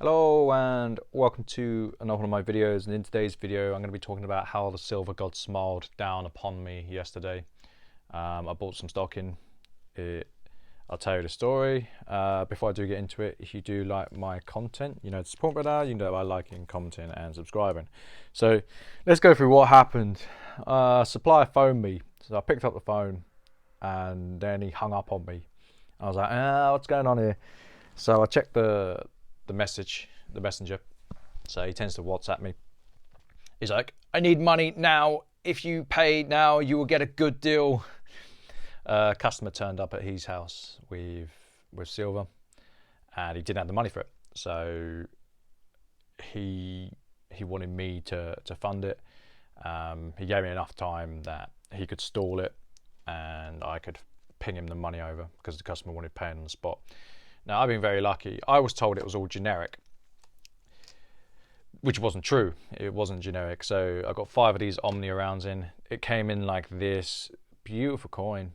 Hello and welcome to another one of my videos, and in today's video I'm going to be talking about how the silver god smiled down upon me yesterday. I bought some stock in. I'll tell you the story. Before I do get into it, if you do like my content, you know to support me now, you know by liking, commenting and subscribing. So let's go through what happened. Supplier phoned me, so I picked up the phone and then he hung up on me. I was like, what's going on here? So I checked the messenger. So he tends to WhatsApp me. He's like, I need money now. If you pay now, you will get a good deal. Customer turned up at his house with silver, and he didn't have the money for it. So he wanted me to fund it. He gave me enough time that he could stall it, and I could ping him the money over because the customer wanted paying on the spot. Now, I've been very lucky. I was told it was all generic, which wasn't true. It wasn't generic. So I got 5 of these Omnia rounds in. It came in like this. Beautiful coin.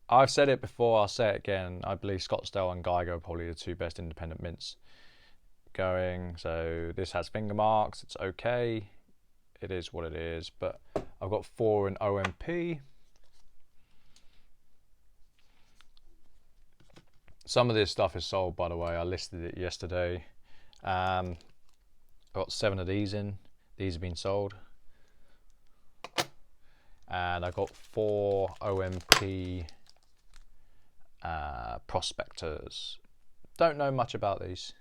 I've said it before, I'll say it again. I believe Scottsdale and Geiger are probably the 2 best independent mints going. So this has finger marks. It's okay. It is what it is. But I've got 4 in OMP. Some of this stuff is sold, by the way. I listed it yesterday. I got 7 of these in. These have been sold. And I got 4 OMP prospectors. Don't know much about these.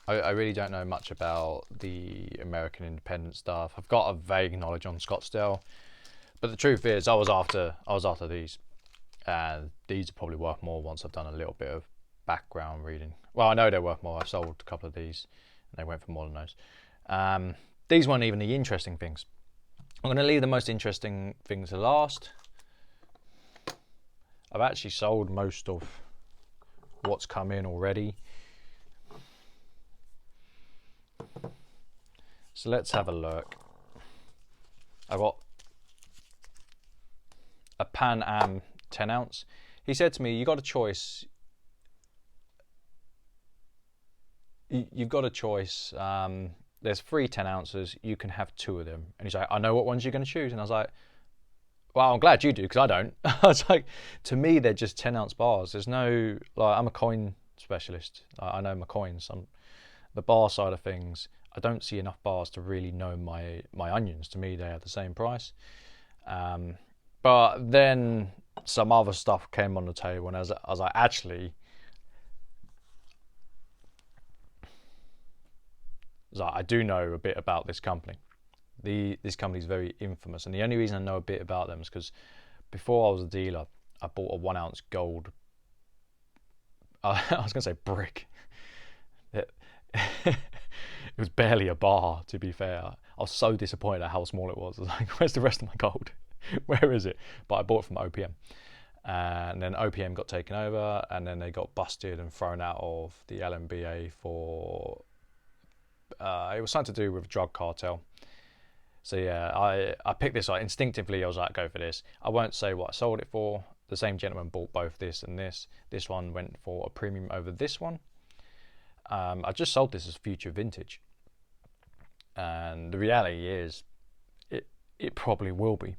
I really don't know much about the American independent stuff. I've got a vague knowledge on Scottsdale, but the truth is, I was after these, and these are probably worth more once I've done a little bit of background reading. Well, I know they're worth more. I've sold a couple of these, and they went for more than those. These weren't even the interesting things. I'm going to leave the most interesting things to last. I've actually sold most of what's come in already. So let's have a look. I got a Pan Am 10 ounce. He said to me, you got a choice. You've got a choice. There's 3 10 ounces. You can have 2 of them. And he's like, I know what ones you're going to choose. And I was like, well, I'm glad you do, because I don't. I was like, to me, they're just 10 ounce bars. There's no, like, I'm a coin specialist. I know my coins. The bar side of things, I don't see enough bars to really know my onions. To me, they are the same price. But then some other stuff came on the table, and as I actually, I do know a bit about this company. This company is very infamous, and the only reason I know a bit about them is because before I was a dealer, I bought a 1 ounce gold. I was going to say brick. It was barely a bar, to be fair. I was so disappointed at how small it was. I was like, where's the rest of my gold? Where is it? But I bought it from OPM. And then OPM got taken over, and then they got busted and thrown out of the LMBA for... it was something to do with a drug cartel. So yeah, I picked this up. Instinctively, I was like, go for this. I won't say what I sold it for. The same gentleman bought both this and this. This one went for a premium over this one. I just sold this as future vintage, and the reality is it probably will be,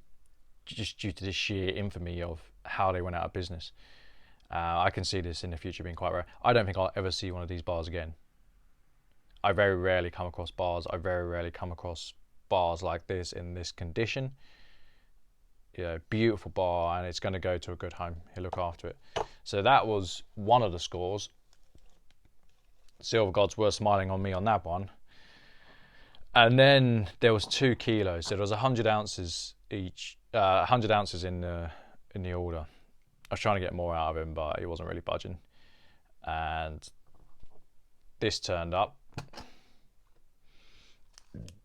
just due to the sheer infamy of how they went out of business. I can see this in the future being quite rare. I don't think I'll ever see one of these bars again. I very rarely come across bars. I very rarely come across bars like this in this condition. Yeah, beautiful bar, and it's going to go to a good home. He'll look after it. So that was one of the scores. Silver gods were smiling on me on that one. And then there was 2 kilos. So there was 100 ounces each. 100 ounces in the order. I was trying to get more out of him, but he wasn't really budging. And this turned up.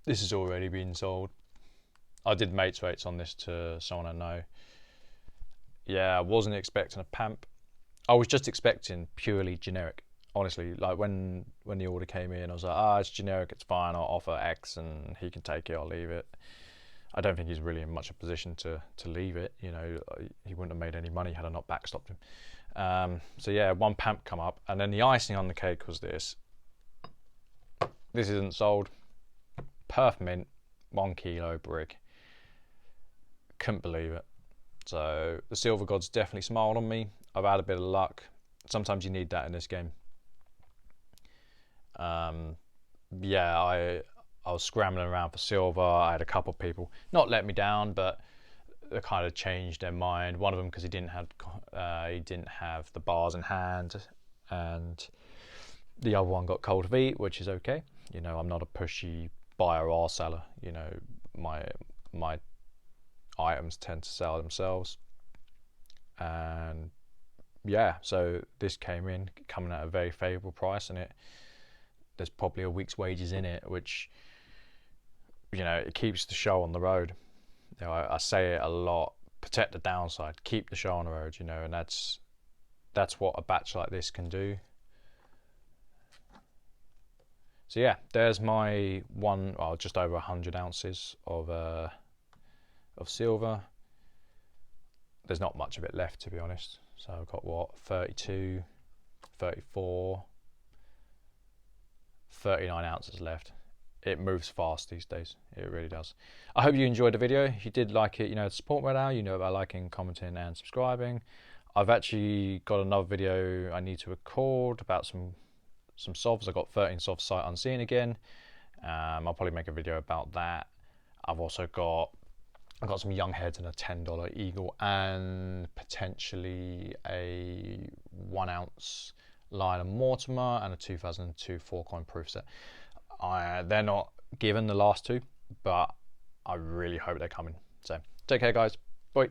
This has already been sold. I did mates rates on this to someone I know. Yeah, I wasn't expecting a pamp. I was just expecting purely generic. Honestly, like when the order came in, I was like, it's generic, it's fine, I'll offer X and he can take it, I'll leave it. I don't think he's really in much a position to leave it. You know, he wouldn't have made any money had I not backstopped him. So yeah, one pamp come up, and then the icing on the cake was this. This isn't sold. Perth mint, 1 kilo brick. Couldn't believe it. So the silver gods definitely smiled on me. I've had a bit of luck. Sometimes you need that in this game. Yeah, I was scrambling around for silver. I had a couple of people not let me down, but they kind of changed their mind. One of them because he didn't have the bars in hand, and the other one got cold feet, which is okay. You know, I'm not a pushy buyer or seller. You know, my items tend to sell themselves, and yeah, so this coming at a very favourable price, and there's probably a week's wages in it, which, you know, it keeps the show on the road. You know, I say it a lot: protect the downside, keep the show on the road. You know, and that's what a batch like this can do. So yeah, there's my just over 100 ounces of silver. There's not much of it left, to be honest. So I've got 32, 34, 39 ounces left. It moves fast these days. It really does. I hope you enjoyed the video. If you did like it, you know, support me now. You know about liking, commenting, and subscribing. I've actually got another video I need to record about some sovs. I've got 13 sovs sight unseen again. I'll probably make a video about that. I've got some young heads and a $10 eagle, and potentially a 1 ounce Lion and Mortimer and a 2002 4-coin proof set. They're not given, the last two, but I really hope they're coming. So take care, guys. Bye.